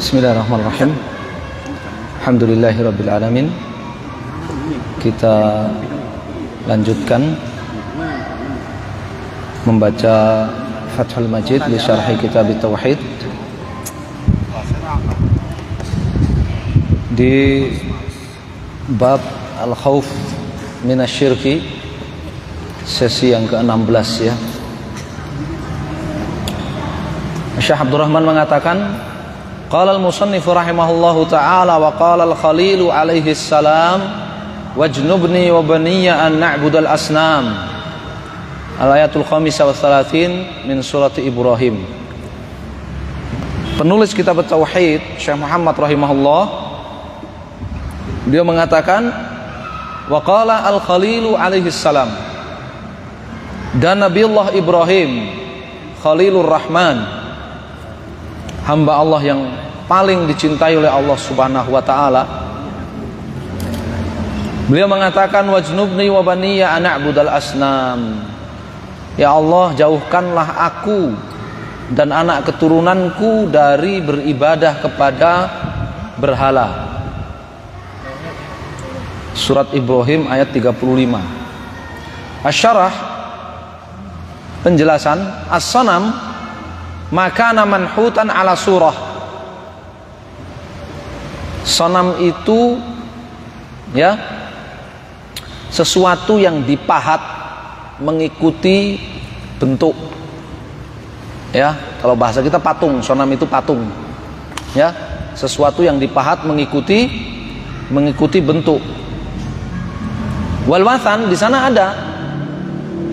Bismillahirrahmanirrahim. Alhamdulillahirabbil alamin. Kita lanjutkan membaca Fathul Majid li syarhi kitab Tauhid di bab al-khauf minasyirki, sesi yang ke-16 ya. Syekh Abdul Rahman mengatakan, qala al-musannif rahimahullahu ta'ala wa qala al-Khalil alaihi salam wajnubni wa baniya an na'budal asnam. Al-ayatul khamisah wa thalathin min surati Ibrahim. Penulis kitab Tauhid Syekh Muhammad rahimahullah, dia mengatakan wa qala al-Khalil alaihi salam, dan Nabiullah Ibrahim Khalilur Rahman, hamba Allah yang paling dicintai oleh Allah Subhanahu wa taala, beliau mengatakan wajnubni wa baniya an na'budal asnam. Ya Allah, jauhkanlah aku dan anak keturunanku dari beribadah kepada berhala. Surat Ibrahim ayat 35. Asyarah, penjelasan, as-sanam maka manhutan ala surah. Sonam itu ya sesuatu yang dipahat mengikuti bentuk. Ya, kalau bahasa kita patung, sonam itu patung. Ya, sesuatu yang dipahat mengikuti bentuk. Wal wathan, di sana ada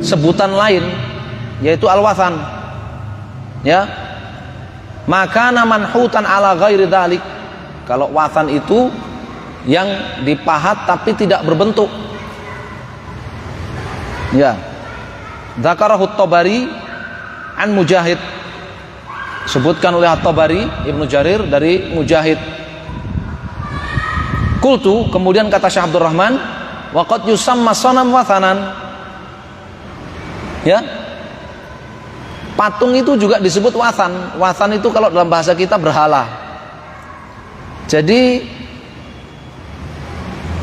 sebutan lain yaitu al-wathan. Ya, maka manhutan ala ghairi dzalik. Kalau wathan itu yang dipahat tapi tidak berbentuk. Ya, dzakarahu at-Tabari an Mujahid, sebutkan oleh at-Tabari Ibnu Jarir dari Mujahid. Qultu, kemudian kata Syekh Abdul Rahman, wa qad yusamma sanam wathanan. Ya, patung itu juga disebut wathan. Wathan itu kalau dalam bahasa kita berhala. Jadi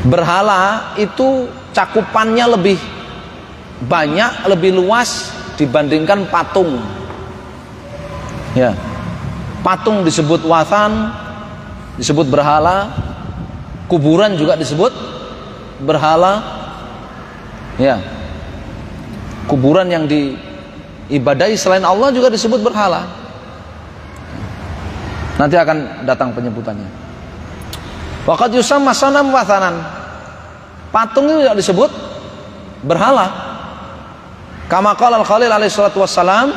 berhala itu cakupannya lebih banyak, lebih luas dibandingkan patung. Ya, patung disebut wathan, disebut berhala. Kuburan juga disebut berhala. Ya, kuburan yang diibadahi selain Allah juga disebut berhala. Nanti akan datang penyebutannya. Waqad yusamma sanam wathanan. Patung itu tidak disebut berhala. Kama qala al-Khalil alaihi salatu wassalam,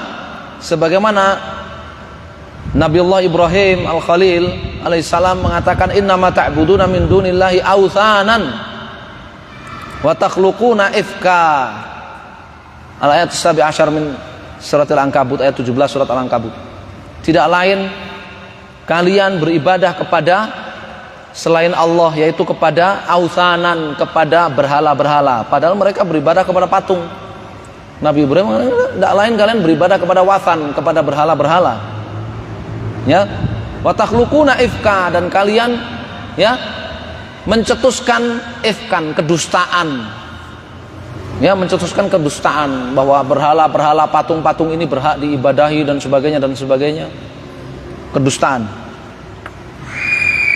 sebagaimana Nabiullah Ibrahim al-Khalil alaihi salam mengatakan, innama ta'buduna min dunillahi awthanan wa takhluquna ifka. Al-ayat 17 min surat Al-Ankabut, ayat 17 surat Al-Ankabut. Tidak lain kalian beribadah kepada selain Allah, yaitu kepada authanan, kepada berhala-berhala. Padahal mereka beribadah kepada patung. Nabi Ibrahim tidak lain kalian beribadah kepada wathan, kepada berhala-berhala. Ya, wa takhluquna ifka, dan kalian ya mencetuskan ifkan, kedustaan. Ya, mencetuskan kedustaan bahwa berhala-berhala, patung-patung ini berhak diibadahi dan sebagainya. Kedustaan.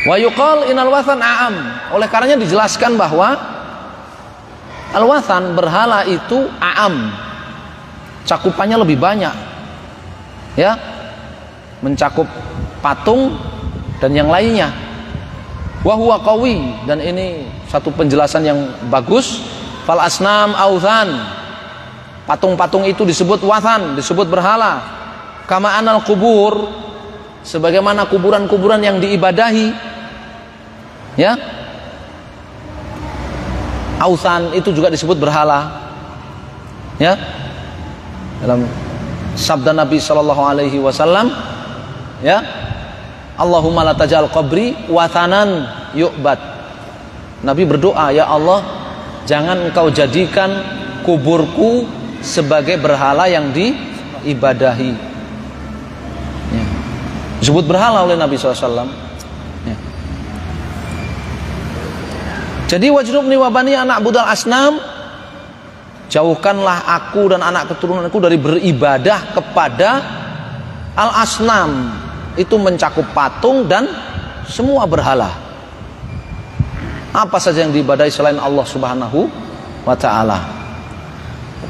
Wa yuqal inal wathan a'am. Oleh karenanya dijelaskan bahwa al-wathan, berhala itu a'am, cakupannya lebih banyak. Ya, mencakup patung dan yang lainnya. Wa huwa qawi, dan ini satu penjelasan yang bagus. Fal asnam authan, patung-patung itu disebut wathan, disebut berhala. Kama anal kubur, sebagaimana kuburan-kuburan yang diibadahi, ya, authan itu juga disebut berhala. Ya, dalam sabda Nabi sallallahu alaihi wasallam, ya, Allahumma la taj'al qabri wathanan yu'bad. Nabi berdoa, ya Allah, jangan engkau jadikan kuburku sebagai berhala yang diibadahi. Ya. Disebut berhala oleh Nabi SAW. Jadi wajnubni wa bani anak budal asnam, jauhkanlah aku dan anak keturunanku dari beribadah kepada al-asnam. Itu mencakup patung dan semua berhala. Apa saja yang diibadahi selain Allah Subhanahu wa ta'ala.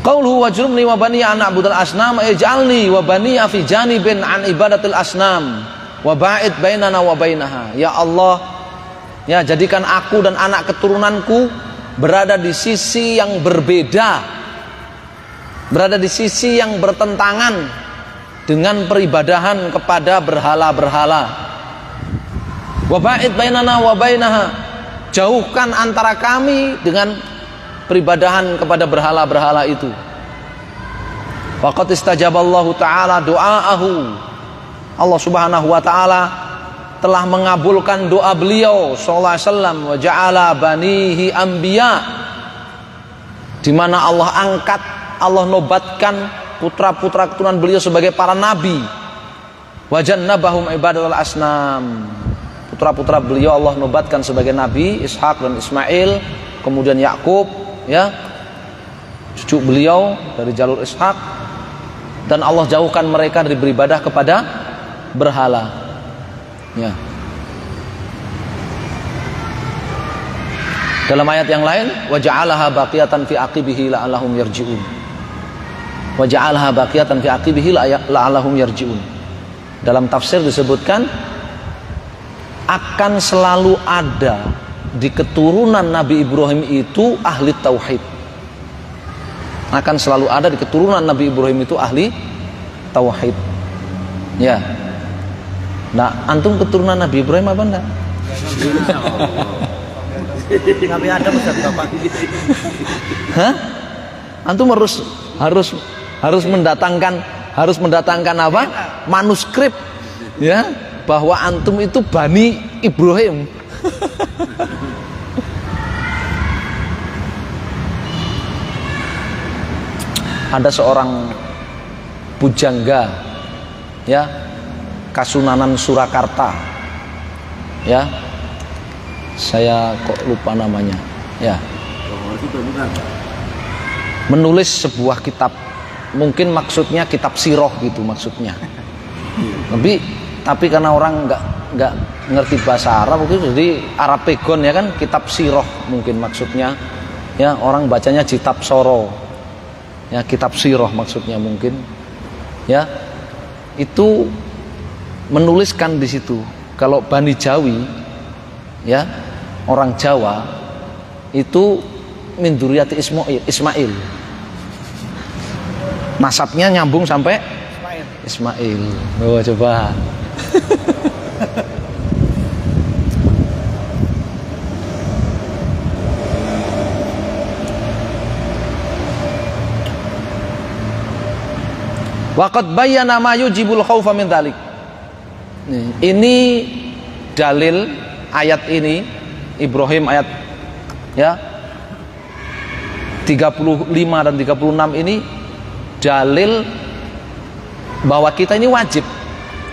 Qauluhu wajnubni wa bani anak budal asnam, ij'alni wa bani fi janibin an ibadatil asnam wa ba'id bainana wa bainaha. Ya Allah, ya, jadikan aku dan anak keturunanku berada di sisi yang berbeda, berada di sisi yang bertentangan dengan peribadahan kepada berhala-berhala. Wa ba'id bainana wa bainaha, jauhkan antara kami dengan peribadahan kepada berhala-berhala itu. Faqad istajaballahu ta'ala du'aahu, Allah Subhanahu wa ta'ala telah mengabulkan doa beliau sallallahu alaihi wasallam, wa ja'ala banihi anbiya, di mana Allah angkat, Allah nobatkan putra-putra keturunan beliau sebagai para nabi. Wa jannabahum ibadatul asnam, putra-putra beliau Allah nobatkan sebagai nabi, Ishak dan Ismail, kemudian Yakub, ya, cucu beliau dari jalur Ishak, dan Allah jauhkan mereka dari beribadah kepada berhala. Ya. Dalam ayat yang lain, wa ja'alaha baqiyatan fi aqibihi la'allahum yarji'un. Wa ja'alaha baqiyatan fi aqibihi la'allahum yarji'un. Dalam tafsir disebutkan akan selalu ada di keturunan Nabi Ibrahim itu ahli tauhid. Akan selalu ada di keturunan Nabi Ibrahim itu ahli tauhid. Ya. Nah, antum keturunan Nabi Ibrahim apa enggak? Nabi Adam Ustaz Bapak. Hah? Antum harus mendatangkan apa? Manuskrip, ya, bahwa antum itu Bani Ibrahim. Ada seorang pujangga, ya, Kasunanan Surakarta, ya, saya kok lupa namanya, ya, menulis sebuah kitab, mungkin maksudnya kitab siroh gitu maksudnya, tapi karena orang nggak ngerti bahasa Arab mungkin jadi Arapegon, ya kan, kitab siroh mungkin maksudnya, ya, orang bacanya kitab soro, ya, kitab siroh maksudnya mungkin, ya, itu menuliskan di situ kalau Bani Jawi, ya, orang Jawa itu min dzurriyyati Ismail, nasabnya nyambung sampai Ismail. Oh, coba. Waqad bayyana ma yujibul khaufa min dzalik. Ini dalil ayat ini, Ibrahim ayat, ya, 35 dan 36 ini dalil bahwa kita ini wajib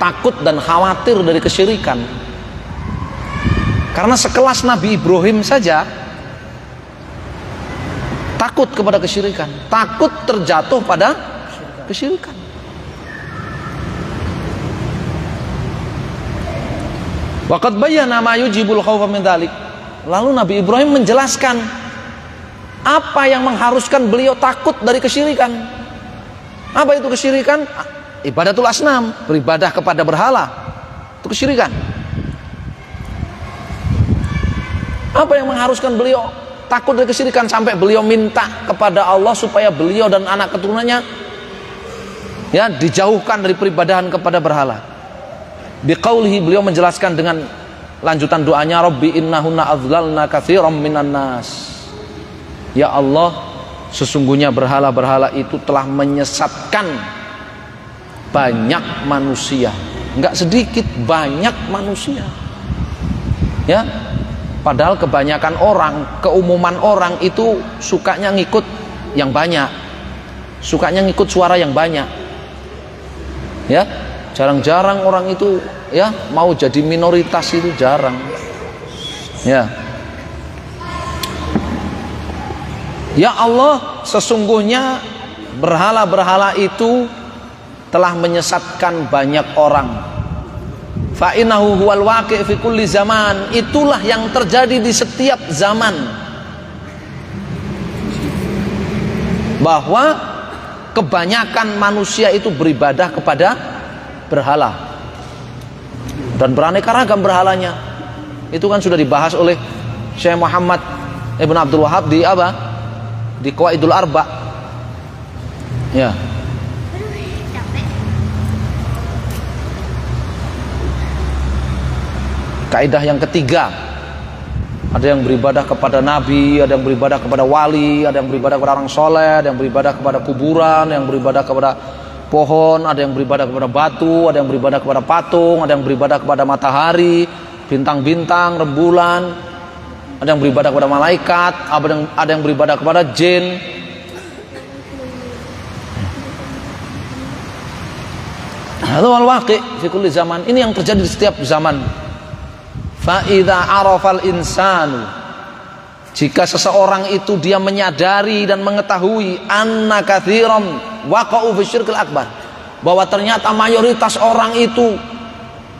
takut dan khawatir dari kesyirikan. Karena sekelas Nabi Ibrahim saja takut kepada kesyirikan, takut terjatuh pada kesyirikan. Waqad bayyana ma yujibul khaufa min dzalik. Lalu Nabi Ibrahim menjelaskan apa yang mengharuskan beliau takut dari kesyirikan. Apa itu kesyirikan? Ibadatul asnam, beribadah kepada berhala. Itu kesyirikan. Apa yang mengharuskan beliau takut dari kesyirikan sampai beliau minta kepada Allah supaya beliau dan anak keturunannya, ya, dijauhkan dari peribadahan kepada berhala. Biqaulihi, beliau menjelaskan dengan lanjutan doanya, Rabbi innahunna adlalna katsiran minan nas. Ya Allah, sesungguhnya berhala-berhala itu telah menyesatkan banyak manusia. Enggak sedikit, banyak manusia. Ya, padahal kebanyakan orang, keumuman orang itu sukanya ngikut yang banyak, sukanya ngikut suara yang banyak. Ya, jarang-jarang orang itu, ya, mau jadi minoritas, itu jarang. Ya. Ya Allah, sesungguhnya berhala-berhala itu telah menyesatkan banyak orang. Fa innahu huwal waqi' fi kulli zaman, itulah yang terjadi di setiap zaman, bahwa kebanyakan manusia itu beribadah kepada berhala dan beraneka ragam berhalanya. Itu kan sudah dibahas oleh Syekh Muhammad Ibn Abdul Wahab di apa? Di Qawaidul Arba. Ya. Kaidah yang ketiga, ada yang beribadah kepada nabi, ada yang beribadah kepada wali, ada yang beribadah kepada orang soleh, ada yang beribadah kepada kuburan, ada yang beribadah kepada pohon, ada yang beribadah kepada batu, ada yang beribadah kepada patung, ada yang beribadah kepada matahari, bintang-bintang, rembulan, ada yang beribadah kepada malaikat, ada yang beribadah kepada jin. Hadzal waqi' fi kulli zaman, ini yang terjadi di setiap zaman. Fa idza arafal insanu, jika seseorang itu dia menyadari dan mengetahui anna katsiran waqa'u fi syirkil akbar, bahwa ternyata mayoritas orang itu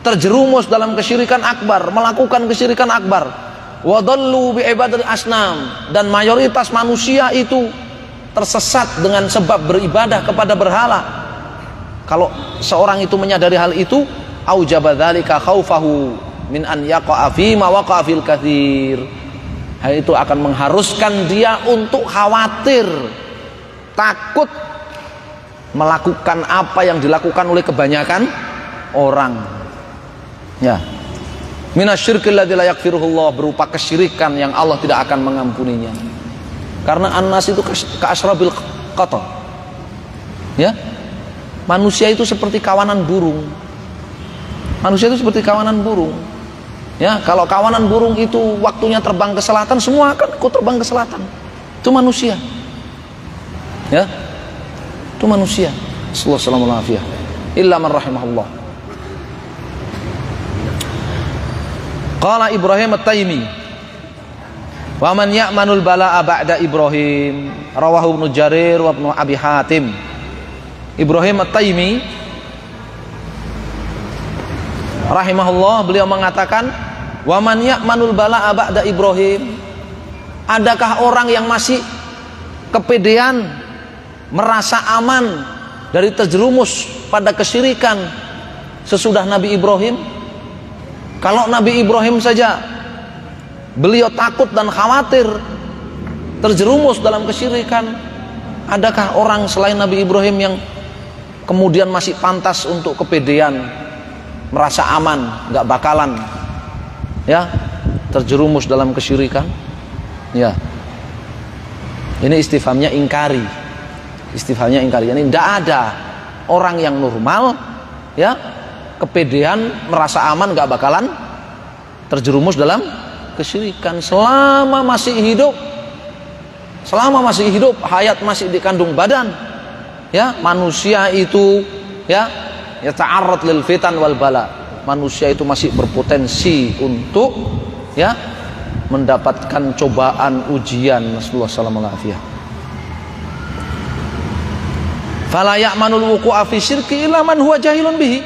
terjerumus dalam kesyirikan akbar, melakukan kesyirikan akbar, wa dhallu bi ibadatil asnam, dan mayoritas manusia itu tersesat dengan sebab beribadah kepada berhala. Kalau seorang itu menyadari hal itu, aujaba dzalika khaufahu min an yaqa'a fi ma waqa'a fil katsir, hal itu akan mengharuskan dia untuk khawatir, takut melakukan apa yang dilakukan oleh kebanyakan orang. Ya. Minasyirkil ladzi la yaghfiruhullah, berupa kesyirikan yang Allah tidak akan mengampuninya. Karena an-nas itu ka'asrabil qata. Ya. Manusia itu seperti kawanan burung. Manusia itu seperti kawanan burung. Ya, kalau kawanan burung itu waktunya terbang ke selatan, semua akan ikut terbang ke selatan. Itu manusia. Ya. Itu manusia. Sallallahu alaihi wasallam. Illa man rahimahullah. Qala Ibrahim At-Taimi, wa man ya'manul bala'a ba'da Ibrahim, rawahu Ibnu Jarir wa Ibnu Abi Hatim. Ibrahim At-Taimi rahimahullah, beliau mengatakan, wa man ya'manul bala'a ba'da Ibrahim, adakah orang yang masih kepedean, merasa aman dari terjerumus pada kesyirikan sesudah Nabi Ibrahim? Kalau Nabi Ibrahim saja beliau takut dan khawatir terjerumus dalam kesyirikan, adakah orang selain Nabi Ibrahim yang kemudian masih pantas untuk kepedean, merasa aman, nggak bakalan ya terjerumus dalam kesyirikan? Ya, ini istifhamnya ingkari, istifhamnya ingkari. Ini tidak ada orang yang normal ya kepedean, merasa aman, nggak bakalan terjerumus dalam kesyirikan selama masih hidup. Selama masih hidup, hayat masih di kandung badan, ya manusia itu ya ta'arrad lil fitan wal bala, manusia itu masih berpotensi untuk ya mendapatkan cobaan, ujian. Rasulullah sallallahu alaihi wasallam, fala ya'manul wuqu'a fi syirki illa man huwa jahilun bihi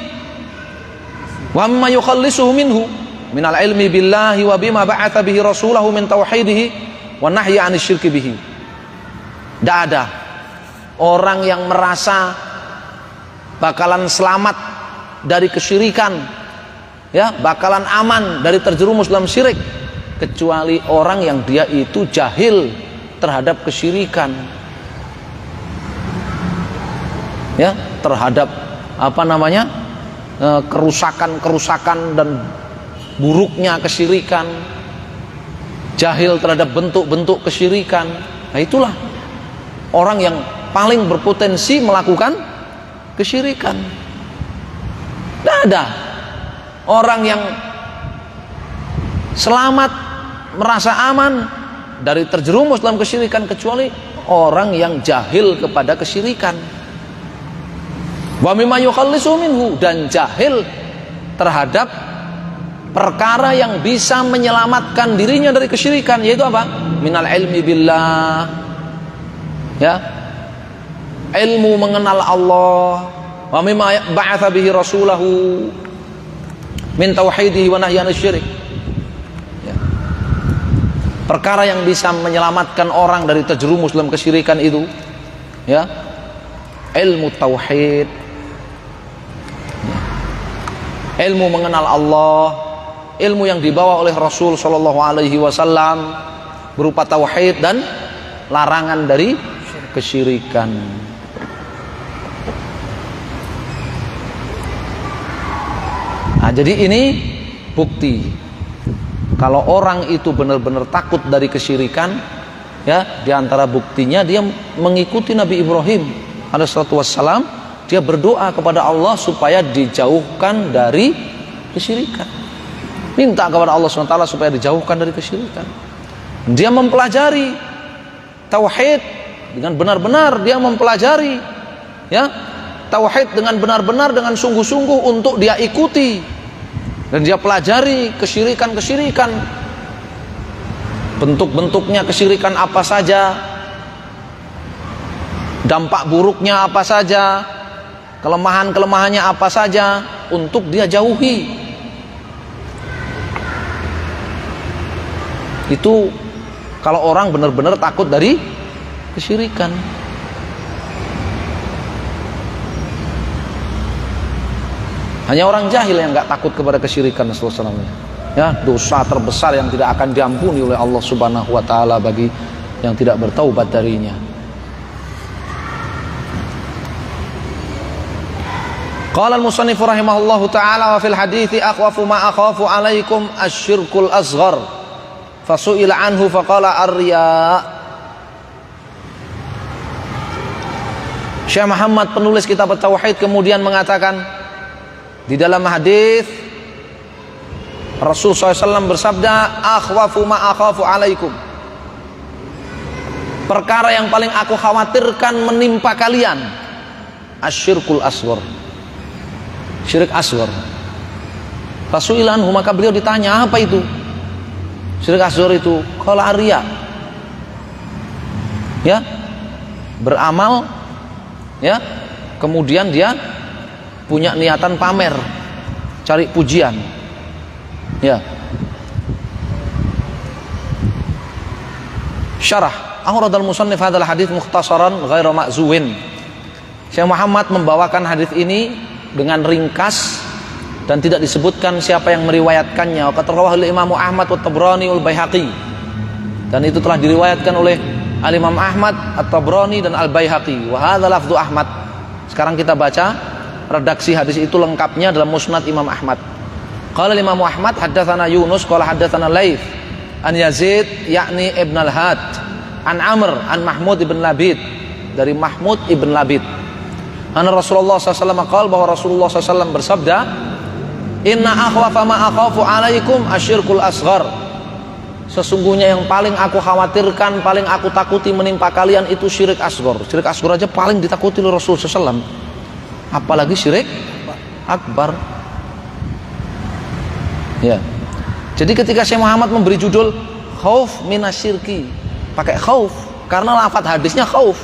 wa mimma yukhallisuhu minhu minal ilmi billahi wa bima ba'atha bihi rasulahu min tauhidihi wa nahyi 'anil syirki bihi. Tidak ada orang yang merasa bakalan selamat dari kesyirikan, ya bakalan aman dari terjerumus dalam syirik, kecuali orang yang dia itu jahil terhadap kesyirikan, ya terhadap apa namanya kerusakan dan buruknya kesyirikan, jahil terhadap bentuk-bentuk kesyirikan. Nah itulah orang yang paling berpotensi melakukan kesyirikan. Tidak ada orang yang selamat, merasa aman dari terjerumus dalam kesyirikan, kecuali orang yang jahil kepada kesyirikan. Wa mimma yukhallisu minhu, dan jahil terhadap perkara yang bisa menyelamatkan dirinya dari kesyirikan, yaitu apa? Minal ilmi billah, Ya. Ilmu mengenal Allah, wa mimma ba'atha bihi rasulahu min tauhidihi wa nahyi syirik. Ya. Perkara yang bisa menyelamatkan orang dari terjerumus dalam kesyirikan itu, ya, ilmu tauhid, ya. Ilmu mengenal Allah, ilmu yang dibawa oleh Rasul Shallallahu Alaihi Wasallam berupa tauhid dan larangan dari kesyirikan. Nah, jadi ini bukti kalau orang itu benar-benar takut dari kesyirikan, ya, diantara buktinya dia mengikuti Nabi Ibrahim alaihissalatu wassalam. Dia berdoa kepada Allah supaya dijauhkan dari kesyirikan, minta kepada Allah SWT supaya dijauhkan dari kesyirikan. Dia mempelajari tauhid dengan benar-benar, dia mempelajari, ya, tauhid dengan benar-benar, dengan sungguh-sungguh untuk dia ikuti, dan dia pelajari kesyirikan-kesyirikan, bentuk-bentuknya kesyirikan apa saja, dampak buruknya apa saja, kelemahan-kelemahannya apa saja, untuk dia jauhi. Itu kalau orang benar-benar takut dari kesyirikan. Hanya orang jahil yang nggak takut kepada kesyirikan, ya, dosa terbesar yang tidak akan diampuni oleh Allah Subhanahu wa taala bagi yang tidak bertaubat darinya. Qala al-musannif rahimahullahu taala wa fil hadithi akhwafu ma akhafu alaikum asyirkul asghar fasu'ila anhu faqala ar-riya. Syekh Muhammad penulis kitab tauhid kemudian mengatakan, di dalam hadis Rasul SAW bersabda, akhwafu ma akhafu alaikum, perkara yang paling aku khawatirkan menimpa kalian, asyirkul asghar, syirik asghar. Fasu'ilan, maka beliau ditanya, apa itu syirik asghar itu? Qala ar-riya, ya, beramal, ya, kemudian dia punya niatan pamer, cari pujian, ya. Syarah awradal musannif hadzal hadits mukhtasaran ghairu ma'zuwin. Syekh Muhammad membawakan hadis ini dengan ringkas dan tidak disebutkan siapa yang meriwayatkannya. Qad rawahu Imam Ahmad wa Tabrani wal Baihaqi, dan itu telah diriwayatkan oleh Al-Imam Ahmad, At-Tabrani dan Al-Baihaqi. Wa hadza lafdhu Ahmad. Sekarang kita baca redaksi hadis itu lengkapnya dalam Musnad Imam Ahmad. Qala Imam Ahmad haddatsana Yunus qala haddatsana Laits an Yazid yakni Ibn al-Had an Amr an Mahmud ibn Labid, dari Mahmud ibn Labid. Anna Rasulullah SAW qala, bahwa Rasulullah SAW bersabda, inna akhwafa ma akhafu alaikum asyirkul asghar, sesungguhnya yang paling aku khawatirkan, paling aku takuti menimpa kalian itu syirik asghar. Syirik asghar aja paling ditakuti oleh Rasulullah SAW, apalagi syirik akbar. Ya. Jadi ketika Syekh Muhammad memberi judul khauf minasyirki, pakai khauf karena lafaz hadisnya khauf.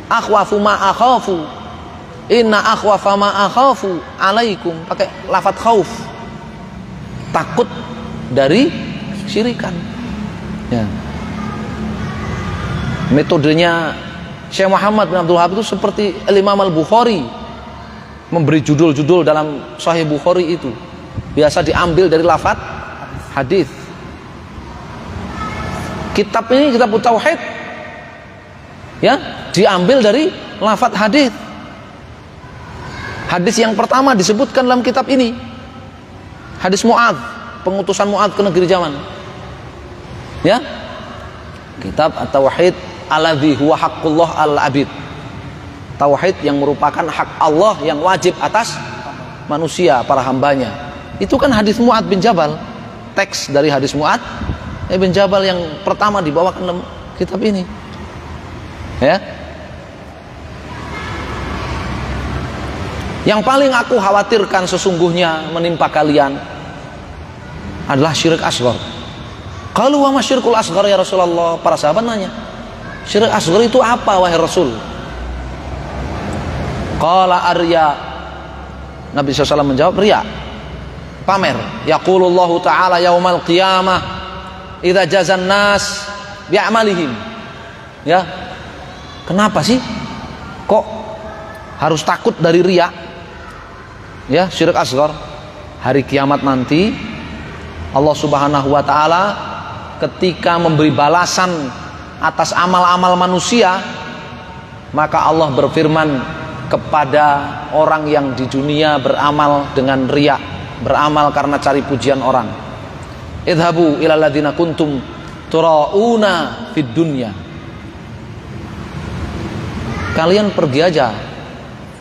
Akhwafu ma akhafu, inna akhwafa ma akhafu alaikum, pakai lafaz khauf, takut dari syirikan. Ya. Metodenya Syekh Muhammad bin Abdul Wahab itu seperti Imam Al-Bukhari memberi judul-judul dalam Sahih Bukhari itu biasa diambil dari lafaz hadis. Kitab ini, kitab tauhid, ya, diambil dari lafaz hadis. Hadis yang pertama disebutkan dalam kitab ini, hadis Mu'adz, pengutusan Mu'adz ke negeri Yaman. Ya, kitab at-tauhid alladzi huwa haqqullah al-abid, tauhid yang merupakan hak Allah yang wajib atas manusia, para hambanya. Itu kan hadis Mu'adz bin Jabal, teks dari hadis Mu'adz bin Jabal yang pertama dibawakan dalam kitab ini. Ya, yang paling aku khawatirkan sesungguhnya menimpa kalian adalah syirik asghar. Qalu wa masyirkul asghar ya Rasulullah. Para sahabat nanya, Syirik asghar itu apa wahai Rasul? Qala arya. Nabi SAW menjawab, riya, pamer. Yaqulullahu ta'ala yaumal qiyamah idza jazan nas bi'amalihim. Ya. Kenapa sih kok harus takut dari riya? Ya, syirik asghar. Hari kiamat nanti Allah Subhanahu wa taala ketika memberi balasan atas amal-amal manusia, maka Allah berfirman kepada orang yang di dunia beramal dengan riya, beramal karena cari pujian orang. Idhabu ilal ladzina kuntum turauna fid dunya. Kalian pergi aja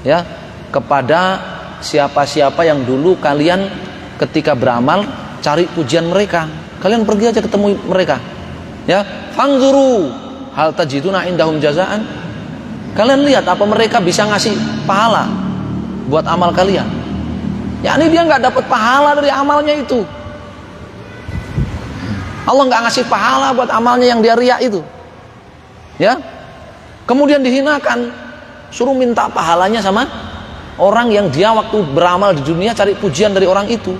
ya kepada siapa-siapa yang dulu kalian ketika beramal cari pujian mereka. Kalian pergi aja ketemu mereka. Ya, fanzuru hal tajiduna indahum jazaan. Kalian lihat apa mereka bisa ngasih pahala buat amal kalian. Ya, ini dia nggak dapat pahala dari amalnya itu. Allah nggak ngasih pahala buat amalnya yang dia riya itu. Ya, kemudian dihinakan, suruh minta pahalanya sama orang yang dia waktu beramal di dunia cari pujian dari orang itu.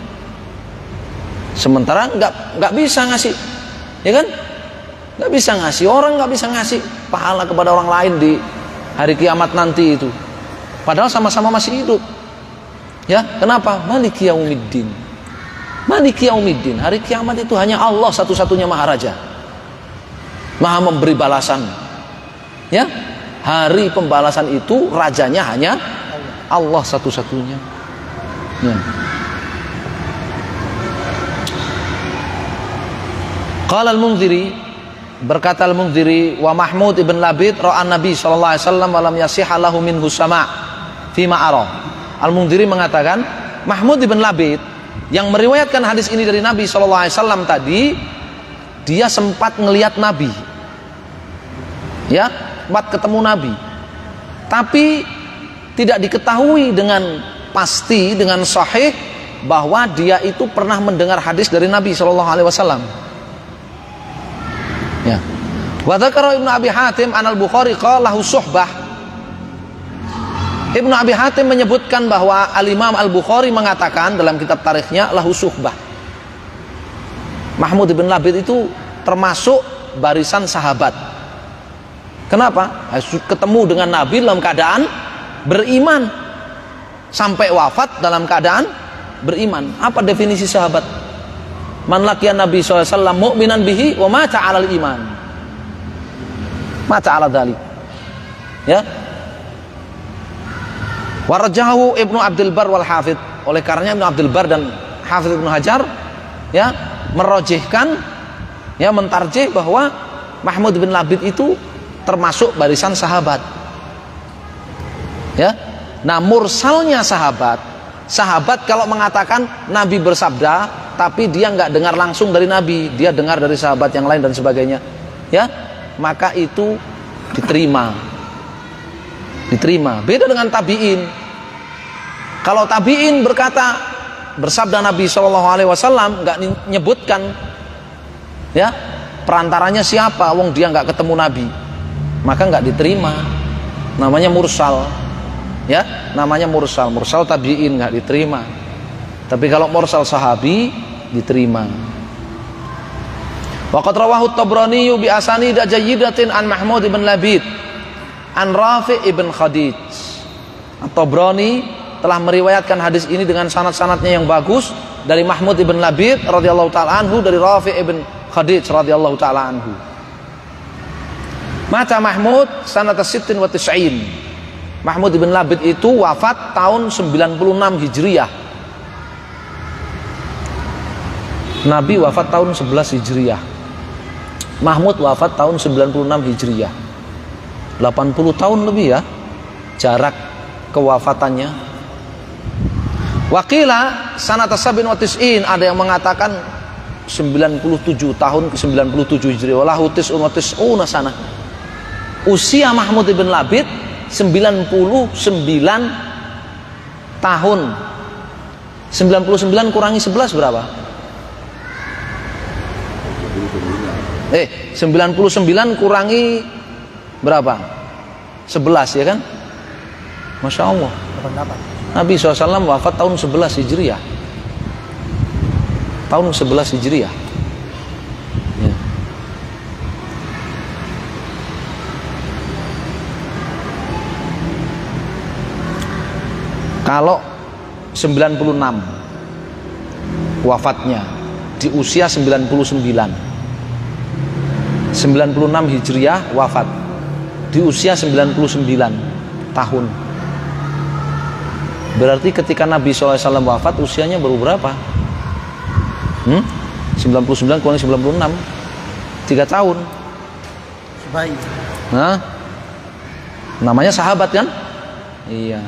Sementara nggak bisa ngasih, ya kan? Nggak bisa ngasih, orang nggak bisa ngasih pahala kepada orang lain di hari kiamat nanti itu. Padahal sama-sama masih hidup. Ya, kenapa? Maliki yaumiddin. Maliki yaumiddin. Hari kiamat itu hanya Allah satu-satunya Maharaja. Maha memberi balasan. Ya, hari pembalasan itu rajanya hanya Allah satu-satunya. Ya. Qala al-Munziri, berkata al-Munziri, wa Mahmud ibn Labid ra'an Nabi sallallahu alaihi wasallam wa lam yasihha lahu minhu sama' fi ma ara. Al-Munziri mengatakan, Mahmud ibn Labid yang meriwayatkan hadis ini dari Nabi sallallahu alaihi wasallam tadi, dia sempat ngelihat Nabi. Ya, sempat ketemu Nabi. Tapi tidak diketahui dengan pasti, dengan sahih bahwa dia itu pernah mendengar hadis dari Nabi sallallahu alaihi wasallam. Ya. Wa dzakara Ibnu Abi Hatim an al-Bukhari qala lahu suhbah. Ibnu Abi Hatim menyebutkan bahwa Al-Imam Al-Bukhari mengatakan dalam kitab tarikhnya lahu suhbah. Mahmud ibn Labid itu termasuk barisan sahabat. Kenapa? Ketemu dengan Nabi dalam keadaan beriman, sampai wafat dalam keadaan beriman. Apa definisi sahabat? Man laqiya Nabi SAW mu'minan bihi wa mata 'alal iman. Mata 'ala dzalik. Ya. Warajahu Ibnu Abdul Bar wal Hafidz. Oleh karenanya Ibnu Abdul Bar dan Hafidz Ibnu Hajar ya merojihkan, ya mentarjih bahwa Mahmud bin Labid itu termasuk barisan sahabat. Ya. Nah, mursalnya sahabat kalau mengatakan Nabi bersabda tapi dia nggak dengar langsung dari Nabi, dia dengar dari sahabat yang lain dan sebagainya, ya, maka itu diterima. Beda dengan tabiin. Kalau tabiin berkata bersabda Nabi SAW nggak menyebutkan, ya, perantaranya siapa, wong dia nggak ketemu Nabi, maka nggak diterima. Namanya mursal, ya, namanya mursal tabiin nggak diterima. Tapi kalau mursal sahabi diterima. Waqad rawahu at-Tabrani bi asanid jayyidatin an Mahmud ibn Labid an Rafi' ibn Khadij. At-Tabrani telah meriwayatkan hadis ini dengan sanad-sanadnya yang bagus dari Mahmud ibn Labid radhiyallahu taala anhu dari Rafi' ibn Khadij radhiyallahu taala anhu. Mata Mahmud sanata 96. Mahmud ibn Labid itu wafat tahun 96 Hijriah. Nabi wafat tahun 11 Hijriah. Mahmud wafat tahun 96 Hijriah. 80 tahun lebih ya jarak kewafatannya. Waqila sanata 97, ada yang mengatakan 97 tahun ke 97 Hijriah. Walahu tis'una sana. Usia Mahmud ibn Labid 99 tahun. 99 kurangi 11 berapa? 99 kurangi berapa? 11 ya kan? Masya Allah. 88. Nabi SAW wafat tahun 11 Hijriah. Tahun 11 Hijriah. Ya. Kalau 96 wafatnya di usia 99. 96 Hijriah wafat di usia 99 tahun. Berarti ketika Nabi SAW wafat usianya baru berapa? 99 kurang 96, 3 tahun. Baik. Nah, namanya sahabat kan? Iya.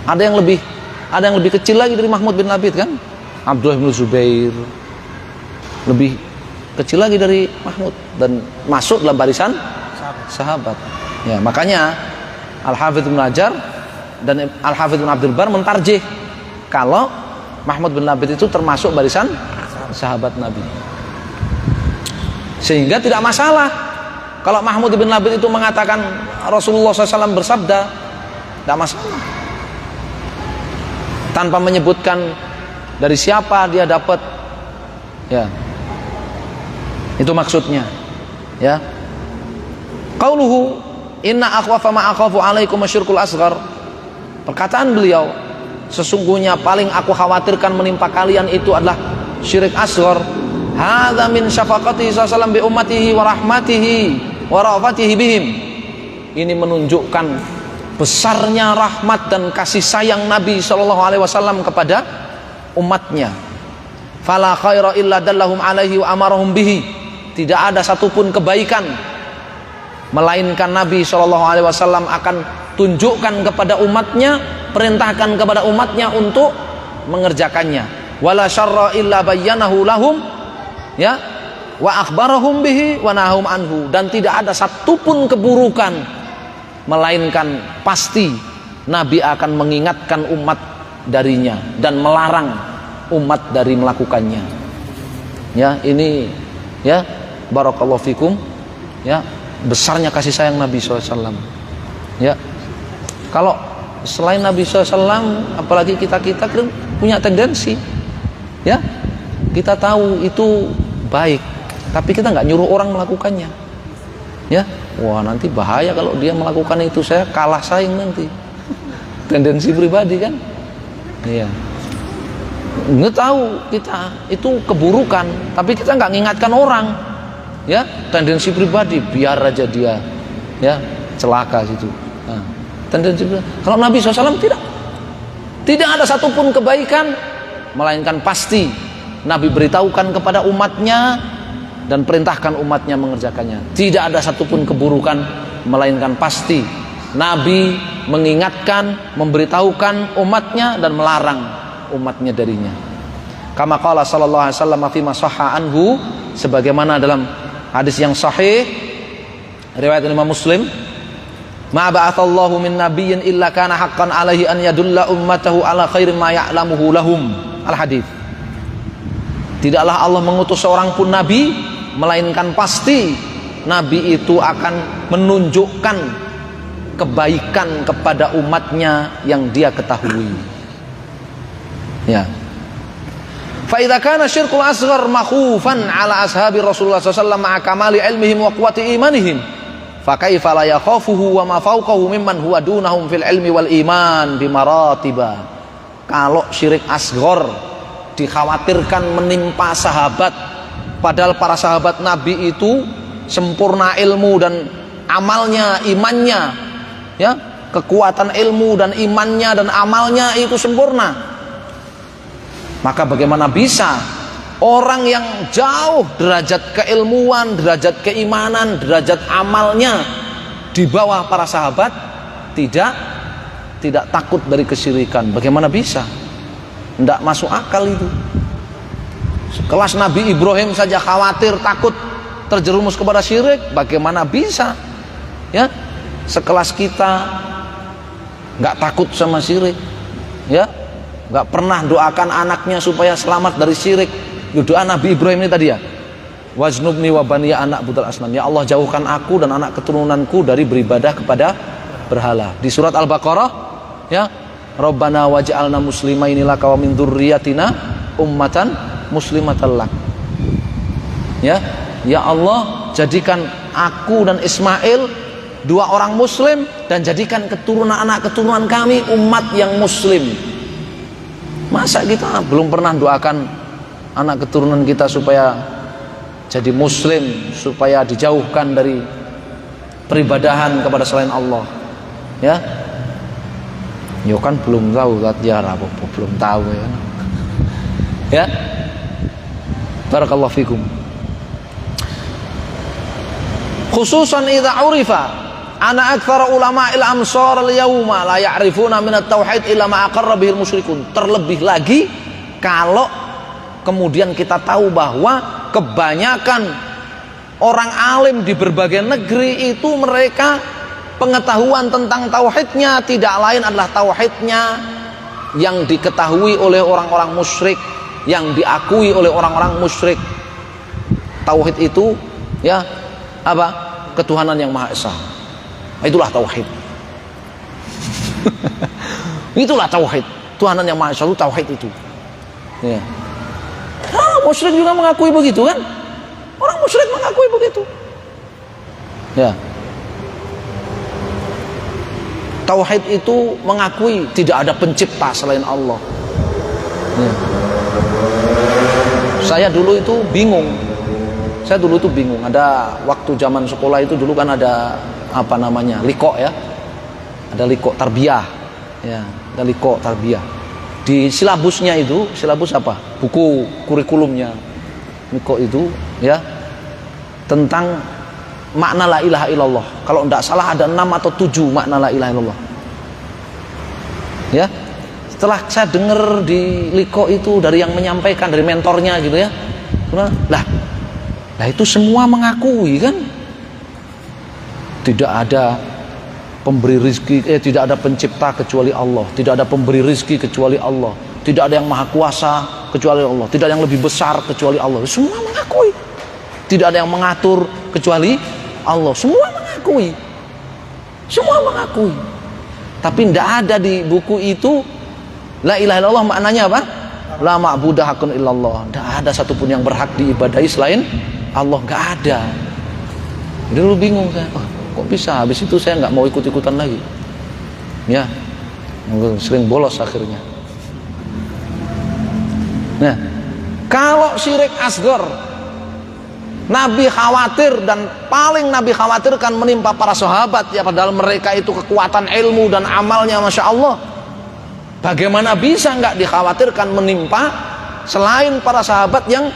Ada yang lebih kecil lagi dari Mahmud bin Labid kan? Abdullah bin Zubair lebih kecil lagi dari Mahmud dan masuk dalam barisan sahabat. Ya, makanya Al-Hafidz Ibnu Hajar dan Al-Hafidz Ibnu Abdul Bar mentarjih kalau Mahmud bin Labid itu termasuk barisan sahabat Nabi. Sehingga tidak masalah kalau Mahmud bin Labid itu mengatakan Rasulullah SAW bersabda, tidak masalah. Tanpa menyebutkan dari siapa dia dapat, ya, itu maksudnya, ya. Qauluhu inna akhwafa ma akhafu alaikum asyirkul asghar. Perkataan beliau, sesungguhnya paling aku khawatirkan menimpa kalian itu adalah syirik asghar. Hadza min syafaqatihi sallallahu bi ummatihi wa rahmatihi wa rafatihi bihim. Ini menunjukkan besarnya rahmat dan kasih sayang Nabi SAW kepada umatnya. Fala khaira illa dallahum alaihi wa amarahum bihi. Tidak ada satupun kebaikan melainkan Nabi SAW akan tunjukkan kepada umatnya, perintahkan kepada umatnya untuk mengerjakannya. Wala syarra illa bayyanahu lahum, ya, wa akhbarahum bihi wa nahum anhu. Dan tidak ada satupun keburukan melainkan pasti Nabi akan mengingatkan umat darinya dan melarang umat dari melakukannya. Ya, ini, ya, barakallahu fikum, ya, besarnya kasih sayang Nabi SAW. Ya, kalau selain Nabi SAW, apalagi kita punya tendensi, ya, kita tahu itu baik, tapi kita nggak nyuruh orang melakukannya. Ya, wah nanti bahaya kalau dia melakukan itu, saya kalah saing nanti. Tendensi pribadi kan? Iya. Nggak tahu kita itu keburukan, tapi kita nggak ngingatkan orang. Ya, tendensi pribadi, biar aja dia, ya, celaka situ. Nah, tendensi pribadi. Kalau Nabi SAW tidak ada satupun kebaikan, melainkan pasti Nabi beritahukan kepada umatnya dan perintahkan umatnya mengerjakannya. Tidak ada satupun keburukan, melainkan pasti Nabi mengingatkan, memberitahukan umatnya dan melarang umatnya darinya. Kama qala sallallahu alaihi wasallam fi ma sahha anhu, sebagaimana dalam hadis yang sahih riwayat Imam Muslim, ma ba'atsallahu min nabiyyin illa kana haqqan alaihi an yadulla ummatahu ala khairi ma ya'lamuhu lahum. Al-hadits. Tidaklah Allah mengutus seorang pun nabi melainkan pasti nabi itu akan menunjukkan kebaikan kepada umatnya yang dia ketahui. Ya. Fa idza kana syirkul asghar makhufan ala ashabi Rasulullah sallallahu alaihi wasallam ma'a kamali ilmihim wa quwwati imanihim, fa kaifa la yakhafuhu wa ma fawqahu mimman huwa dunahum fil ilmi wal iman bi maratiba. Kalau syirik asghar dikhawatirkan menimpa sahabat, padahal para sahabat Nabi itu sempurna ilmu dan amalnya, imannya, ya, kekuatan ilmu dan imannya dan amalnya itu sempurna. Maka bagaimana bisa orang yang jauh derajat keilmuan, derajat keimanan, derajat amalnya di bawah para sahabat tidak takut dari kesyirikan? Bagaimana bisa? Tidak masuk akal itu. Sekelas Nabi Ibrahim saja khawatir, takut terjerumus kepada syirik, bagaimana bisa, ya, sekelas kita nggak takut sama syirik, ya, nggak pernah doakan anaknya supaya selamat dari syirik. Doa Nabi Ibrahim ini tadi, ya, Wajnubni wa baniya anak budal asnam. Ya Allah, jauhkan aku dan anak keturunanku dari beribadah kepada berhala. Di surat Al-Baqarah, ya, Rabbana waj'alna muslimaini laka wa min dzurriyyatina ummatan muslimatan lak. Ya, ya Allah, jadikan aku dan Ismail dua orang muslim dan jadikan anak keturunan kami umat yang muslim. Masa kita belum pernah doakan anak keturunan kita supaya jadi muslim, supaya dijauhkan dari peribadahan kepada selain Allah, ya? Yo kan belum tahu sejarah, belum tahu ya. Ya, barakallahu fikum. Khususan idza urifa ana aktsara ulama'il amsar al-yawma la ya'rifuna min at-tauhid illa ma aqarra bihi al-musyrikun. Terlebih lagi kalau kemudian kita tahu bahwa kebanyakan orang alim di berbagai negeri itu mereka pengetahuan tentang tauhidnya tidak lain adalah tauhidnya yang diketahui oleh orang-orang musyrik, yang diakui oleh orang-orang musyrik. Tauhid itu, ya, apa? Ketuhanan yang Maha Esa. Itulah tauhid. Itulah tauhid. Tuhanan yang Maha Esa itu tauhid itu. Ya. Musyrik juga mengakui begitu kan? Orang musyrik mengakui begitu. Ya. Tauhid itu mengakui tidak ada pencipta selain Allah. Ya. Saya dulu itu bingung. Ada waktu zaman sekolah itu dulu kan ada apa namanya? Liko ya. Ada liko tarbiyah. Ya, ada liko tarbiyah. Di silabusnya itu, silabus apa? Buku kurikulumnya Miko itu, ya, tentang makna la ilaha illallah. Kalau tidak salah ada 6 atau 7 makna la ilaha illallah. Ya, setelah saya dengar di Liko itu dari yang menyampaikan, dari mentornya gitu ya, lah itu semua mengakui kan, tidak ada pemberi rizki, tidak ada pencipta kecuali Allah, tidak ada pemberi rizki kecuali Allah, tidak ada yang maha kuasa kecuali Allah, tidak ada yang lebih besar kecuali Allah. Semua mengakui. Tidak ada yang mengatur kecuali Allah. Semua mengakui. Tapi tidak ada di buku itu la ilaha illallah maknanya apa? La ma'budu haqqun illallah. Tidak ada satupun yang berhak diibadahi selain Allah, nggak ada. Dulu bingung saya. Kok bisa? Habis itu saya nggak mau ikut-ikutan lagi. Ya, sering bolos akhirnya. Nah, kalau syirik asgar, Nabi khawatir dan paling Nabi khawatirkan menimpa para sahabat, ya, padahal mereka itu kekuatan ilmu dan amalnya Masya Allah. Bagaimana bisa nggak dikhawatirkan menimpa selain para sahabat yang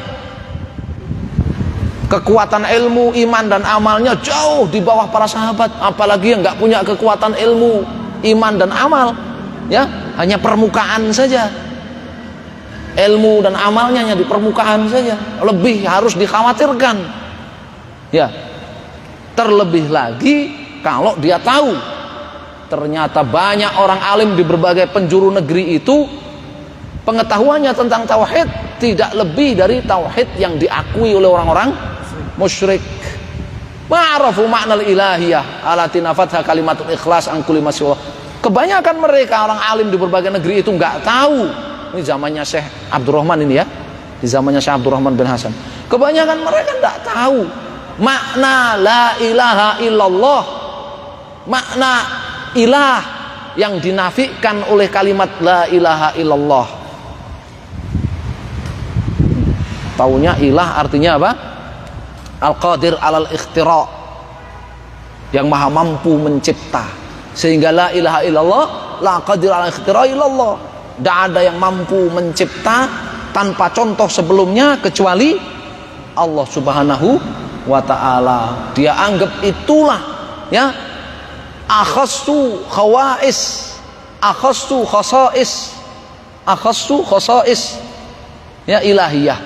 kekuatan ilmu, iman dan amalnya jauh di bawah para sahabat, apalagi yang nggak punya kekuatan ilmu, iman dan amal, ya, hanya permukaan saja. Ilmu dan amalnya hanya di permukaan saja, lebih harus dikhawatirkan. Ya, terlebih lagi kalau dia tahu ternyata banyak orang alim di berbagai penjuru negeri itu pengetahuannya tentang tauhid tidak lebih dari tauhid yang diakui oleh orang-orang musyrik. Ma'arafu ma'nal ilahiyah alati nafatha kalimatul ikhlas an kulli ma siwa. Kebanyakan mereka orang alim di berbagai negeri itu nggak tahu. Ini zamannya Syekh Abdurrahman ini ya. Di zamannya Syekh Abdurrahman bin Hasan. Kebanyakan mereka nggak tahu makna la ilaha illallah. Makna ilah yang dinafikan oleh kalimat la ilaha illallah. Taunya ilah artinya apa? Al-Qadir alal ikhtira, yang maha mampu mencipta. Sehingga la ilaha illallah, la qadir alal ikhtira illallah. Tidak ada yang mampu mencipta tanpa contoh sebelumnya kecuali Allah Subhanahu wa ta'ala. Dia anggap itulah, ya, akhassu khawais, akhassu khasais, ya, ilahiyah,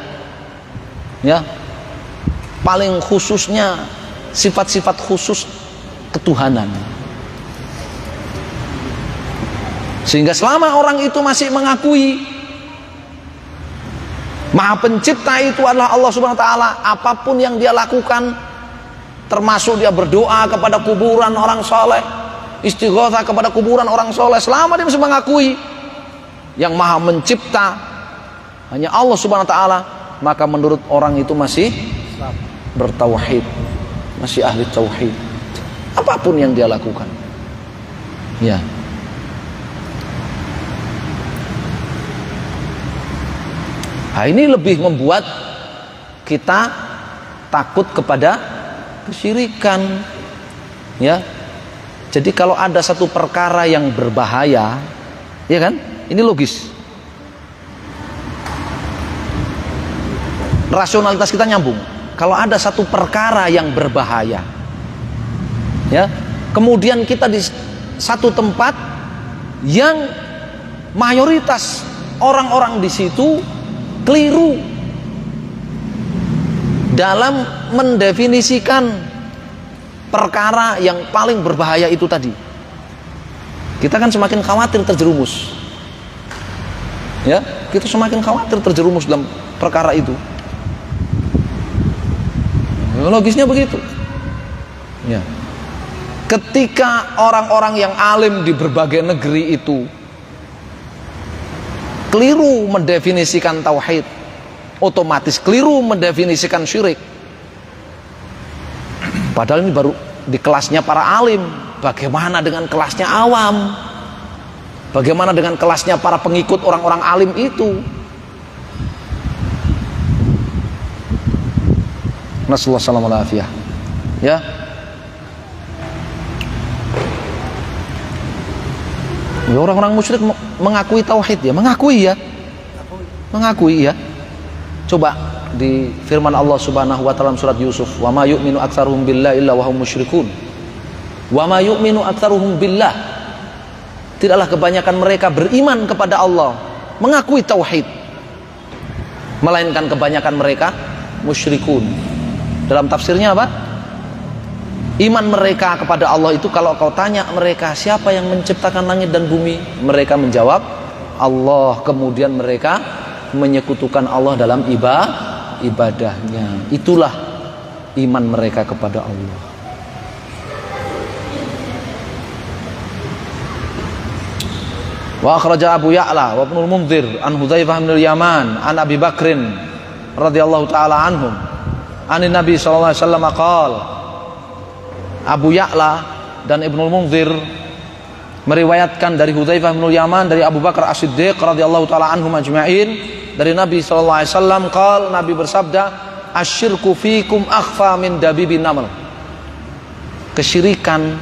ya, paling khususnya sifat-sifat khusus ketuhanan. Sehingga selama orang itu masih Maha pencipta itu adalah Allah Subhanahu wa taala. Apapun yang dia lakukan, termasuk dia berdoa kepada kuburan orang soleh, istighotsah kepada kuburan orang soleh, selama dia masih mengakui yang maha mencipta hanya Allah Subhanahu wa taala, maka menurut orang itu masih bertauhid, masih ahli tauhid. Apapun yang dia lakukan. Ya. Nah, ini lebih membuat kita takut kepada kesyirikan. Ya. Jadi kalau ada satu perkara yang berbahaya, ya kan? Ini logis. Rasionalitas kita nyambung. Kalau ada satu perkara yang berbahaya, ya, kemudian kita di satu tempat yang mayoritas orang-orang di situ keliru dalam mendefinisikan perkara yang paling berbahaya itu tadi, kita kan semakin khawatir terjerumus. Ya, kita semakin khawatir terjerumus dalam perkara itu. Logisnya begitu. Ya. Ketika orang-orang yang alim di berbagai negeri itu keliru mendefinisikan tauhid, otomatis keliru mendefinisikan syirik. Padahal ini baru di kelasnya para alim. Bagaimana dengan kelasnya awam? Bagaimana dengan kelasnya para pengikut orang-orang alim itu? Nasallahu alaihi wasallam. Ya. Orang-orang musyrik mengakui tauhid, ya, mengakui ya. Coba di firman Allah Subhanahu wa taala surat Yusuf, wa ma yu'minu aktsaruhum billahi illa wa hum musyrikun. Wa ma yu'minu aktsaruhum billah. Tidaklah kebanyakan mereka beriman kepada Allah, mengakui tauhid, melainkan kebanyakan mereka musyrikun. Dalam tafsirnya apa? Iman mereka kepada Allah itu, kalau kau tanya mereka siapa yang menciptakan langit dan bumi, mereka menjawab Allah. Kemudian mereka menyekutukan Allah dalam ibadahnya. Itulah iman mereka kepada Allah. Wa akhraja Abu Ya'la wa Ibnul Munzir an Hudzaifah bin Yaman an Abi Bakrin radhiyallahu taala anhum anin Nabi sallallahu alaihi wasallam qala. Abu Ya'la dan Ibnul Munzir meriwayatkan dari Hudzaifah bin Yaman dari Abu Bakar As-Siddiq radhiyallahu taala anhum ajma'in dari Nabi sallallahu alaihi wasallam qala, Nabi bersabda, asyirku fikum akhfa min dabibin naml. Kesyirikan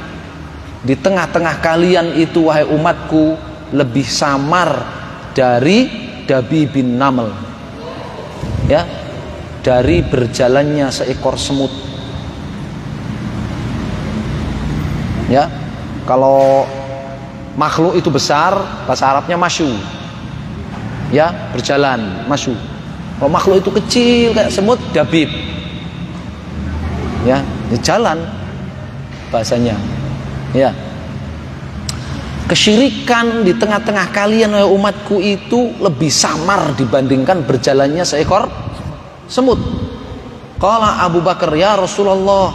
di tengah-tengah kalian itu wahai umatku lebih samar dari dabibin naml. Ya, dari berjalannya seekor semut. Ya, kalau makhluk itu besar, bahasa Arabnya masyu. Ya, berjalan, masyu. Kalau makhluk itu kecil kayak semut, dabib. Ya, jalan bahasanya. Ya. Kesyirikan di tengah-tengah kalian wahai umatku itu lebih samar dibandingkan berjalannya seekor semut. Qala Abu Bakar, ya Rasulullah,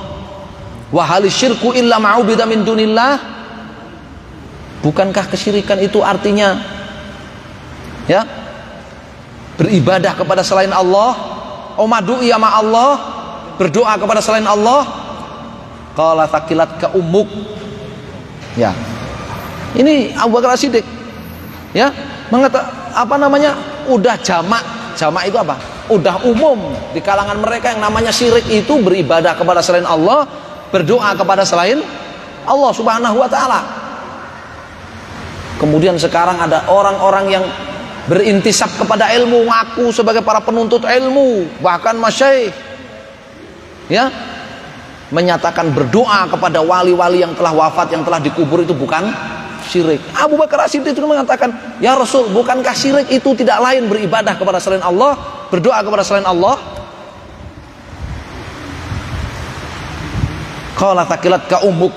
wa hal syirku illa ma'ubida min dunillah? Bukankah kesyirikan itu artinya ya beribadah kepada selain Allah, umadu'i sama Allah, berdoa kepada selain Allah? Qala takilat ka ummuk. Ya. Ini Abu Bakar As-Siddiq ya udah jamak itu apa? Udah umum di kalangan mereka yang namanya syirik itu beribadah kepada selain Allah, berdoa kepada selain Allah Subhanahu wa taala. Kemudian sekarang ada orang-orang yang berintisab kepada ilmu, ngaku sebagai para penuntut ilmu, bahkan masyaikh ya, menyatakan berdoa kepada wali-wali yang telah wafat, yang telah dikubur itu bukan syirik. Abu Bakar As-Siddiq itu mengatakan, ya Rasul, bukankah syirik itu tidak lain beribadah kepada selain Allah, berdoa kepada selain Allah? Qala takilat ka ummuk.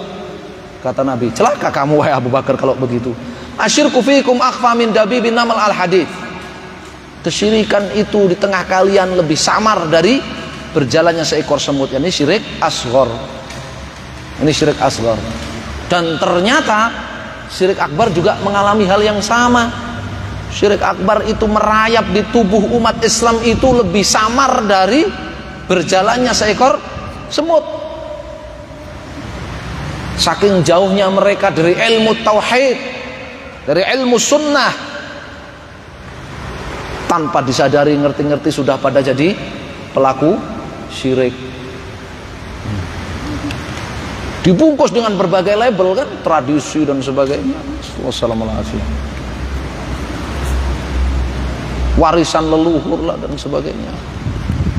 Kata Nabi, celaka kamu wahai Abu Bakar kalau begitu. Asyirku fikum akhfa min dabibin namal al hadits. kesyirikan itu di tengah kalian lebih samar dari berjalannya seekor semut. Ini syirik asghar. Ini syirik asghar. Dan ternyata syirik akbar juga mengalami hal yang sama. Syirik akbar itu merayap di tubuh umat Islam itu lebih samar dari berjalannya seekor semut. Saking jauhnya mereka dari ilmu tauhid, dari ilmu sunnah, tanpa disadari, ngerti-ngerti sudah pada jadi pelaku syirik. Dibungkus dengan berbagai label kan, tradisi dan sebagainya. Wassalamualaikum. Warisan leluhur lah dan sebagainya.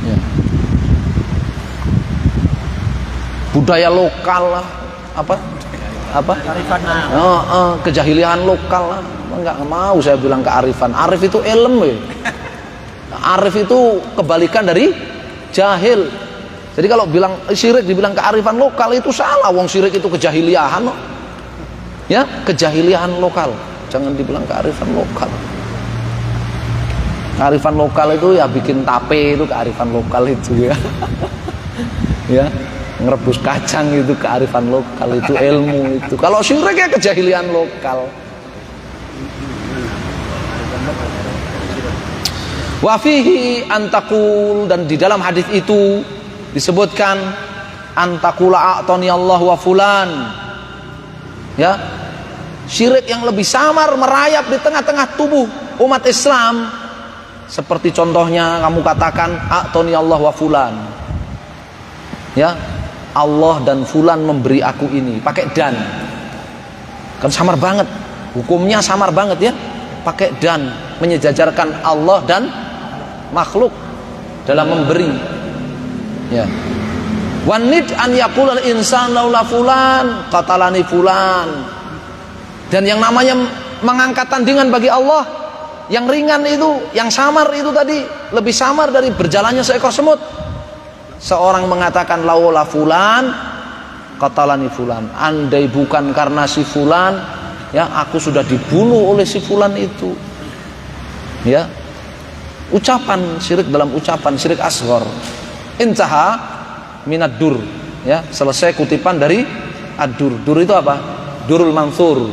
Ya. Budaya lokal lah, apa kejahilian lokal lah. Enggak mau saya bilang kearifan. Arif itu ilmu ya. Arif itu kebalikan dari jahil. Jadi kalau bilang syirik dibilang kearifan lokal itu salah. Wong syirik itu kejahiliahan loh. Ya, kejahiliahan lokal. Jangan dibilang kearifan lokal. Kearifan lokal itu ya bikin tape, itu kearifan lokal itu ya. Ya, ngerebus kacang itu kearifan lokal, itu ilmu itu. Kalau syirik ya kejahilian lokal. Wa fihi antakul, dan di dalam hadis itu disebutkan antakula a'tani Allah wa fulan. Ya. Syirik yang lebih samar merayap di tengah-tengah tubuh umat Islam. Seperti contohnya kamu katakan a'tani Allah wa fulan. Ya. Allah dan fulan memberi aku ini, pakai dan. Kan samar banget. Hukumnya samar banget ya. Pakai dan, menyejajarkan Allah dan makhluk dalam memberi. Ya. Wanid an yaqulal insan laula fulan qatalani fulan. Dan yang namanya mengangkat tandingan bagi Allah yang ringan itu, yang samar itu tadi, lebih samar dari berjalannya seekor semut. Seorang mengatakan laula fulan qatalani fulan. Andai bukan karena si fulan, ya aku sudah dibunuh oleh si fulan itu. Ya. Ucapan syirik dalam ucapan syirik asghar. Intaha minad dur, ya, selesai kutipan dari ad-dur. Dur itu apa? Durul Mansur,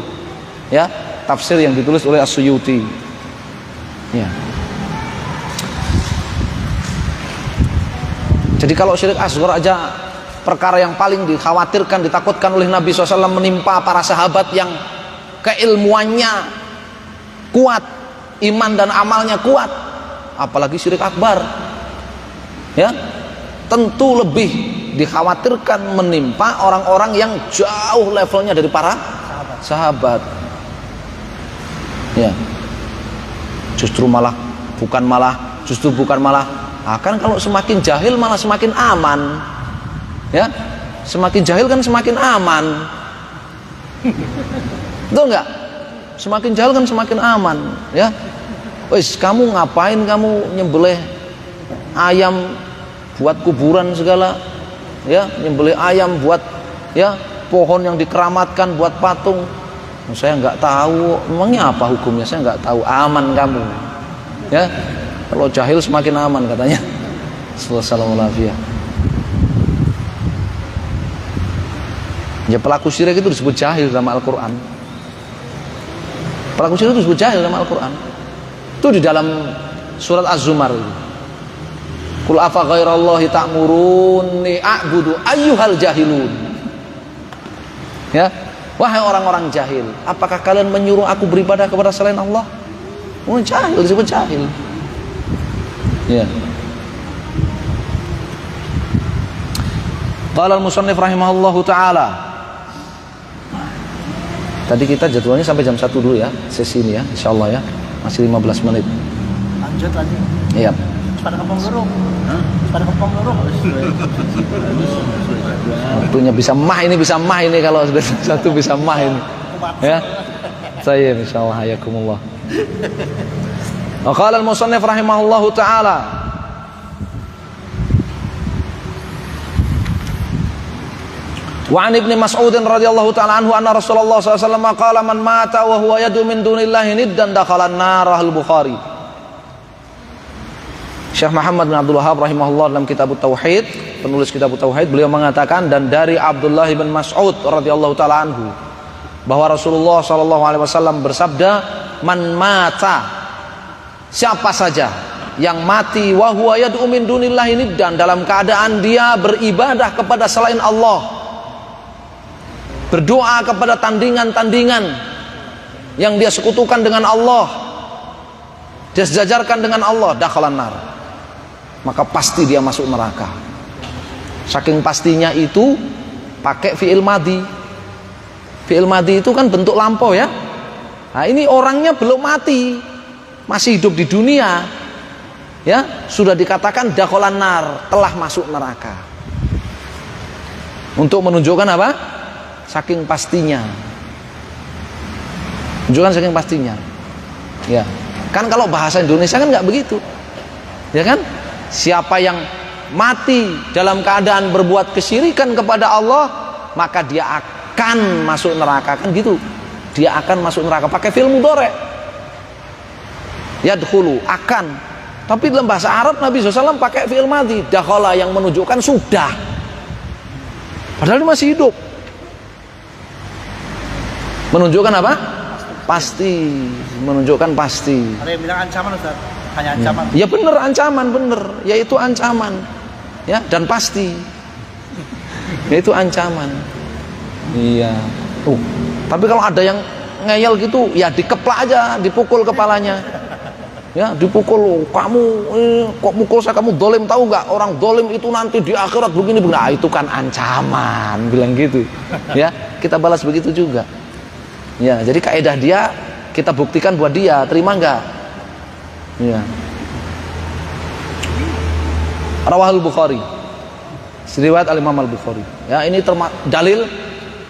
ya, tafsir yang ditulis oleh As-Suyuti. Ya. Jadi kalau syirik asghar aja perkara yang paling dikhawatirkan, ditakutkan oleh Nabi SAW menimpa para sahabat yang keilmuannya kuat, iman dan amalnya kuat, apalagi syirik akbar. Ya. Tentu lebih dikhawatirkan menimpa orang-orang yang jauh levelnya dari para sahabat. Ya. Justru bukan malah akan kalau semakin jahil malah semakin aman. Ya. Semakin jahil kan semakin aman. Betul enggak? Semakin jahil kan semakin aman, ya. Wis, kamu ngapain kamu nyembelih ayam buat kuburan segala, ya, nyembelih ayam buat, ya, pohon yang dikeramatkan buat patung. Saya nggak tahu, memangnya apa hukumnya? Saya nggak tahu. Aman kamu, ya. Kalau jahil semakin aman katanya. Assalamualaikum. Ya, pelaku syirik itu disebut jahil dalam Al-Quran. Pelaku syirik itu disebut jahil dalam Al-Quran. Itu di dalam surat Az-Zumar itu. Qul afa ghairallahi ta'muruni a'budu ayyuhal jahilun. Ya, wahai orang-orang jahil, apakah kalian menyuruh aku beribadah kepada selain Allah? Oh, jahil, disebut jahil. Ya. Qala al-musannif rahimahullahu taala. Tadi kita jadwalnya sampai jam 1 dulu ya, sesi ini ya, insyaallah ya. Masih 15 menit. Lanjut lagi. Iya. Pada kepong lorong. Pada kepong lorong. Waktunya bisa mah ini kalau sudah satu bisa mah ini. Ya. Saya insyaallah hayakumullah. Wa qala al-musannif rahimahullahu taala. Wa an Ibnu Mas'ud radhiyallahu taala anhu anna Rasulullah sallallahu alaihi wasallam qala man mata wa huwa yad'u min dunillahi niddan dakhala an-nar. Al-Bukhari. Syekh Muhammad bin Abdul Wahhab rahimahullah dalam kitab Tauhid, penulis kitab Tauhid, beliau mengatakan, dan dari Abdullah bin Mas'ud radhiyallahu taala anhu, bahwa Rasulullah sallallahu alaihi wasallam bersabda, man mata, siapa saja yang mati wa huwa yad'u min dunillahi niddan, dalam keadaan dia beribadah kepada selain Allah, berdoa kepada tandingan-tandingan yang dia sekutukan dengan Allah, dia sejajarkan dengan Allah, dakhalan nar, maka pasti dia masuk neraka. Saking pastinya itu pakai fi'il madhi. Fi'il madhi itu kan bentuk lampau ya. Nah, ini orangnya belum mati, masih hidup di dunia, ya, sudah dikatakan dakhalan nar, telah masuk neraka. Untuk menunjukkan apa? Saking pastinya. Menunjukkan saking pastinya. Ya. Kan kalau bahasa Indonesia kan nggak begitu. Ya kan? Siapa yang mati dalam keadaan berbuat kesyirikan kepada Allah, maka dia akan masuk neraka, kan gitu. Dia akan masuk neraka, pakai fi'il mudhari'. Yadkhulu, akan. Tapi dalam bahasa Arab Nabi SAW pakai fi'il madhi, dakhala, yang menunjukkan sudah. Padahal dia masih hidup. Menunjukkan apa? Pasti. Menunjukkan pasti. Ada yang bilang ancaman, Ustaz. Hanya ancaman. Ya bener, ancaman bener, yaitu ancaman, ya, dan pasti, yaitu ancaman. Iya. Tapi kalau ada yang ngeyel gitu, ya dikeplak aja, dipukul kepalanya, ya, dipukul. Kamu kok mukul saya, kamu dolim, tahu nggak? Orang dolim itu nanti di akhirat begini. Nah, itu kan ancaman, bilang gitu, ya. Kita balas begitu juga, ya. Jadi kaidah dia, kita buktikan buat dia, terima nggak? Ya. Rawahul Bukhari, riwayat Al-Imam Al-Bukhari. Ya, ini dalil,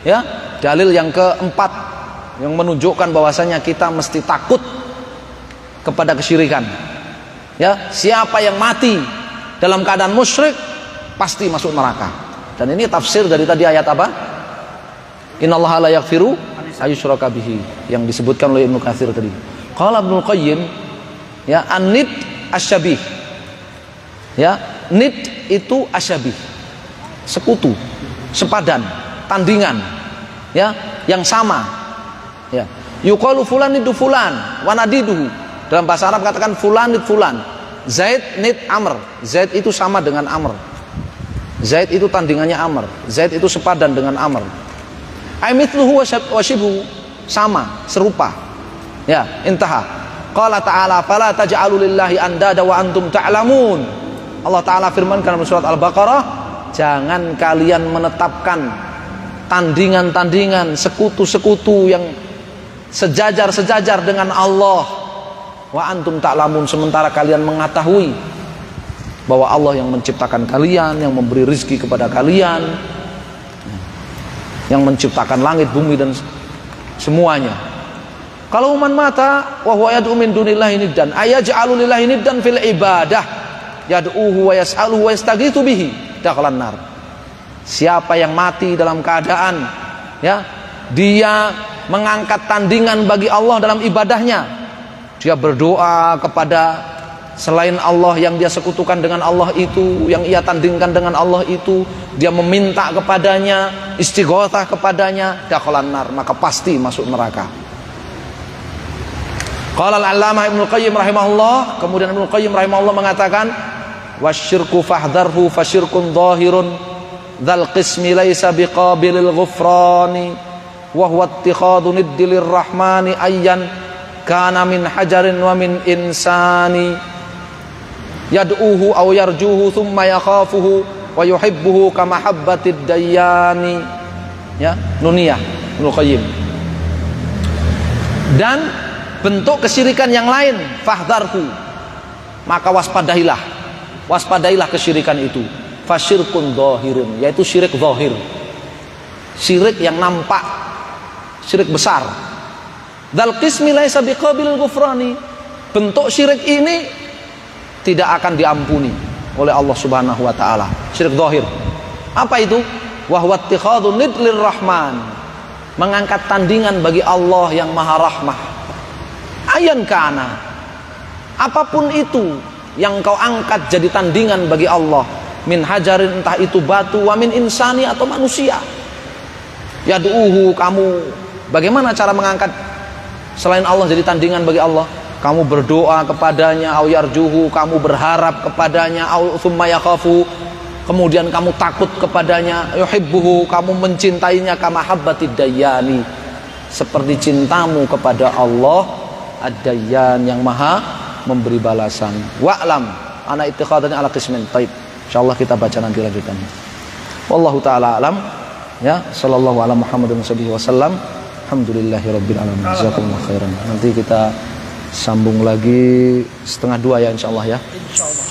ya, dalil yang keempat yang menunjukkan bahwasanya kita mesti takut kepada kesyirikan. Ya, siapa yang mati dalam keadaan musyrik pasti masuk neraka. Dan ini tafsir dari tadi ayat apa? Innallaha la yaghfiru ayyushraka bihi, yang disebutkan oleh Ibnu Katsir tadi. Qala Ibnu Qayyim, ya, an-nid asyabih, ya, nid itu asyabih, sekutu, sepadan, tandingan, ya, yang sama, ya. Yuqalu fulan nidu fulan wa nadiduhu, dalam bahasa Arab katakan fulan nid fulan. Zaid nid Amr, Zaid itu sama dengan Amr, Zaid itu tandingannya Amr, Zaid itu sepadan dengan Amr. Ai mithluhu wa shibhu, sama, serupa, ya, intaha. Qala ta'ala fala taj'alu lillahi andada wa antum ta'lamun. Allah Ta'ala firmankan dalam surat Al-Baqarah, jangan kalian menetapkan tandingan-tandingan, sekutu-sekutu yang sejajar-sejajar dengan Allah, wa antum ta'lamun, sementara kalian mengetahui bahwa Allah yang menciptakan kalian, yang memberi rizki kepada kalian, yang menciptakan langit, bumi dan semuanya. Kalau man mata wa huwa yad'u min dunillahi niddan, ayaj'alu lillahi niddan fil ibadah, yad'uhu wa yas'aluhu wa yastaghitsu bihi, dakhalan nar. Siapa yang mati dalam keadaan, ya, dia mengangkat tandingan bagi Allah dalam ibadahnya, dia berdoa kepada selain Allah yang dia sekutukan dengan Allah itu, yang ia tandingkan dengan Allah itu, dia meminta kepadanya, istighatsah kepadanya, dakhalan nar, maka pasti masuk neraka. Qala al-Allamah Ibnu Qayyim rahimahullah, kemudian Ibnu Qayyim rahimahullah mengatakan, wasyirku fahdharhu fasyirkun dhahirun dzal qismi laisa biqabilil ghufrani wa huwa ittikhadhu niddir rahmani ayyan kana min hajarin wa min insani yad'uhu aw yarjuhu thumma yakhafuhu wa yuhibbuhu kama habbatid dayyani. Ya, Nuniyah Ibnu Qayyim. Dan bentuk kesyirikan yang lain, fahdharhu, maka waspadailah kesyirikan itu. Fasyirkun dhahirun, yaitu syirik zahir, syirik yang nampak, syirik besar. Dzal qismi laisa biqabilil ghufrani, bentuk syirik ini tidak akan diampuni oleh Allah Subhanahu wa taala. Syirik zahir. Apa itu? Wa huwa ittikhadhu nidlir rahman, mengangkat tandingan bagi Allah yang Maha Rahmah. Ayan kana, apapun itu, yang kau angkat jadi tandingan bagi Allah, min hajarin, entah itu batu, wa min insani, atau manusia. Yad'uhu, kamu bagaimana cara mengangkat selain Allah jadi tandingan bagi Allah? Kamu berdoa kepadanya, au yarjuhu, kamu berharap kepadanya, au tsumma yakhafu, kemudian kamu takut kepadanya, yuhibbuhu, kamu mencintainya, kama habbatid dayyani, seperti cintamu kepada Allah ad-dayyan, yang maha memberi balasan. Wa'lam ana ittikhadani ala qismin. Taib, insyaallah kita baca nanti lanjutannya. Wallahu taala alam, ya. Sallallahu ala Muhammadin wasallam. Alhamdulillahirabbil alamin. Jazakumullahu khairan. Nanti kita sambung lagi 1:30 ya insyaallah ya. Insyaallah.